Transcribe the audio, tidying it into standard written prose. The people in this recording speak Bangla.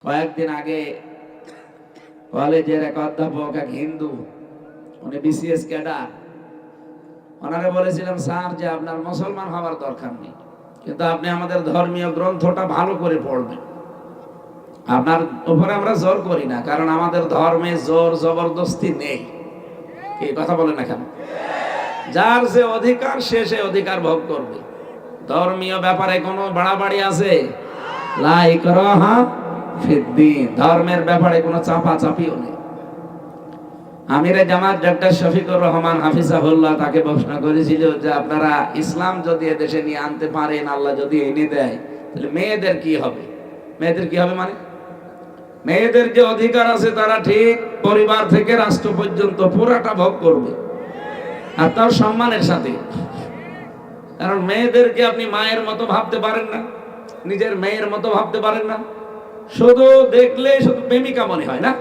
কয়েকদিন আগে কলেজের এক অধ্যাপক, এক হিন্দু, উনি বিসিএস ক্যাডার, ওনারে বলেছিলাম, স্যার যে আপনার মুসলমান হওয়ার দরকার নেই, কিন্তু আপনি আমাদের ধর্মীয় গ্রন্থটা ভালো করে পড়বেন। আপনার উপরে আমরা জোর করি না, কারণ আমাদের ধর্মে জোর জবরদস্তি নেই। এই কথা বলে না কেন? যার যে অধিকার সে অধিকার ভোগ করবে। ধর্মীয় ব্যাপারে কোনো বাড়াবাড়ি আছে? লা ইকরাহা ফিদ্দিন। ধর্মের ব্যাপারে কোনো চাপাচাপিও নেই। আমিরে জামাত ডক্টর শফিকুর রহমান হাফিজাহুল্লাহ তাকে প্রশ্ন করেছিল যে আপনারা ইসলাম যদি এদেশে নিয়ে আনতে পারেন, আল্লাহ যদি এনে দেয়, তাহলে মেয়েদের কি হবে? মেয়েদের কি হবে মানে? মেয়েদের যে অধিকার আছে তারা ঠিক পরিবার থেকে রাষ্ট্র পর্যন্ত পুরাটা ভোগ করবে, আর তাও সম্মানের সাথে। কারণ মেয়েদেরকে আপনি মায়ের মতো ভাবতে পারেন না, নিজের মেয়ের মতো ভাবতে পারেন না। শুধু দেখলে শুধু প্রেমিকা মনে হয় না।